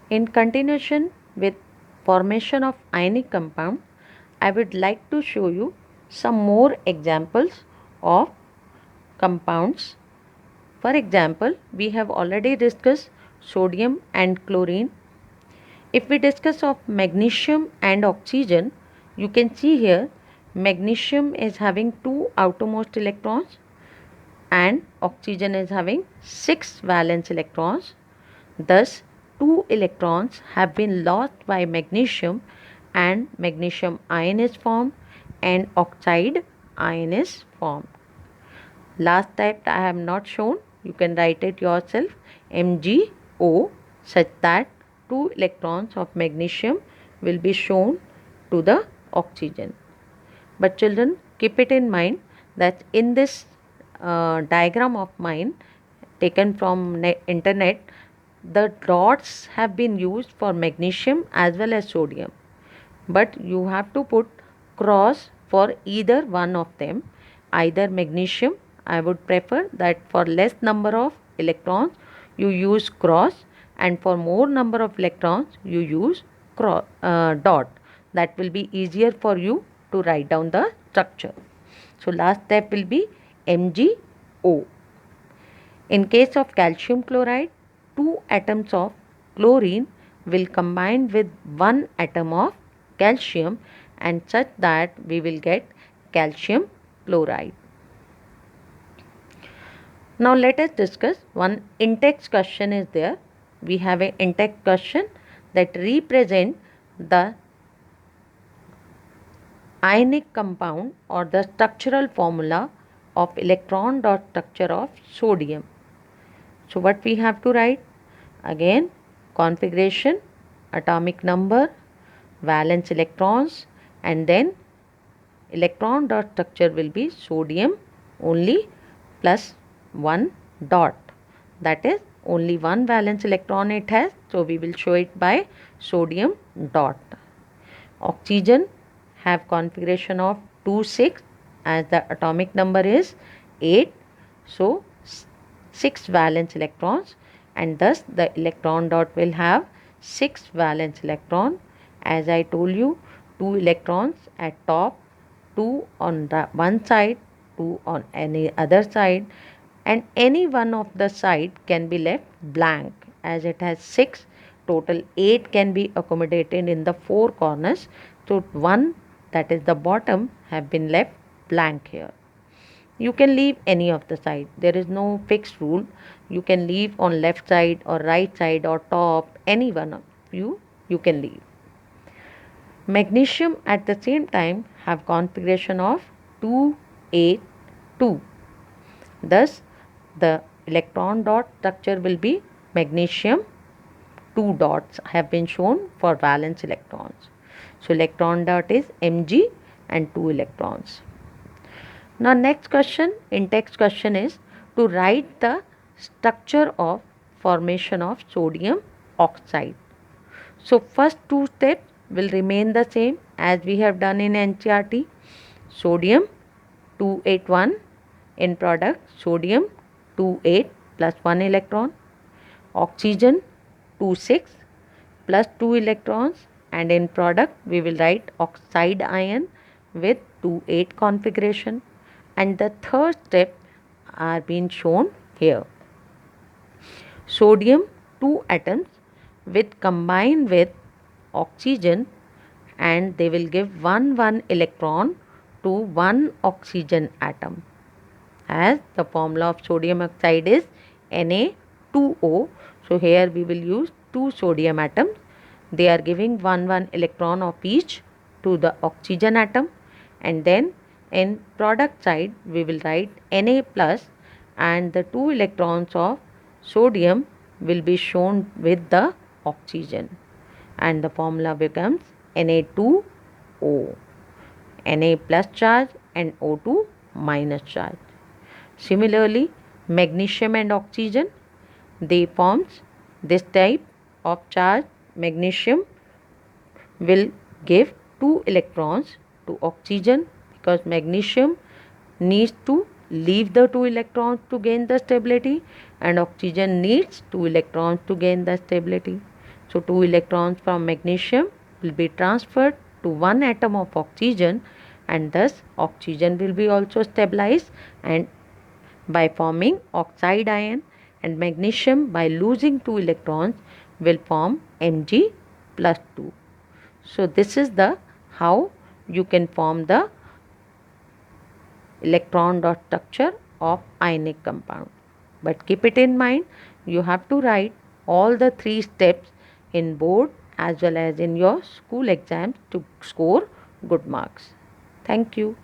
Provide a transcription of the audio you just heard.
In continuation with formation of ionic compound, I would like to show you some more examples of compounds. For example, we have already discussed sodium and chlorine. If we discuss of magnesium and oxygen, you can see here magnesium is having 2 outermost electrons and oxygen is having 6 valence electrons. Thus, 2 electrons have been lost by magnesium and magnesium ion is formed and oxide ion is formed. Last type I have not shown, you can write it yourself, MgO, such that 2 electrons of magnesium will be shown to the oxygen. But children, keep it in mind that in this diagram of mine taken from internet, the dots have been used for magnesium as well as sodium, but you have to put cross for either one of them. Either magnesium, I would prefer that for less number of electrons you use cross, and for more number of electrons you use dot. That will be easier for you to write down the structure. So last step will be MgO. In case of calcium chloride, 2 atoms of chlorine will combine with 1 atom of calcium, and such that we will get calcium chloride. Now let us discuss one in-text question is there. We have an in-text question that represent the ionic compound or the structural formula of electron dot structure of sodium. So what we have to write? Again, configuration, atomic number, valence electrons, and then electron dot structure will be sodium only plus 1 dot. That is only 1 valence electron it has. So we will show it by sodium dot. Oxygen have configuration of 2 6 as the atomic number is 8. So 6 valence electrons, and thus the electron dot will have 6 valence electron. As I told you, 2 electrons at top, 2 on the one side, 2 on any other side, and any one of the side can be left blank. As it has 6, total 8 can be accommodated in the 4 corners. So 1, that is the bottom, have been left blank here. You can leave any of the side. There is no fixed rule. You can leave on left side or right side or top, any one of you can leave. Magnesium at the same time have configuration of 2 8 2. Thus the electron dot structure will be magnesium, 2 dots have been shown for valence electrons. So electron dot is Mg and 2 electrons. Now next question, in-text question is to write the structure of formation of sodium oxide. So first 2 steps will remain the same as we have done in NCERT. Sodium 281, in product sodium 28 plus 1 electron, oxygen 26 plus 2 electrons, and in product we will write oxide ion with 28 configuration. And the third step are being shown here. Sodium 2 atoms with combine with oxygen, and they will give 1 electron to 1 oxygen atom. As the formula of sodium oxide is Na2O, so here we will use 2 sodium atoms. They are giving 1 electron of each to the oxygen atom, and then in product side we will write Na plus, and the 2 electrons of sodium will be shown with the oxygen, and the formula becomes Na2O, Na plus charge and O2 minus charge. Similarly, magnesium and oxygen, they forms this type of charge. Magnesium will give 2 electrons to oxygen because magnesium needs to leave the 2 electrons to gain the stability, and oxygen needs 2 electrons to gain the stability. So 2 electrons from magnesium will be transferred to one atom of oxygen, and thus oxygen will be also stabilized and by forming oxide ion, and magnesium by losing 2 electrons will form Mg plus 2. So this is the how you can form the electron dot structure of ionic compound. But keep it in mind, you have to write all the 3 steps in board as well as in your school exams to score good marks. Thank you.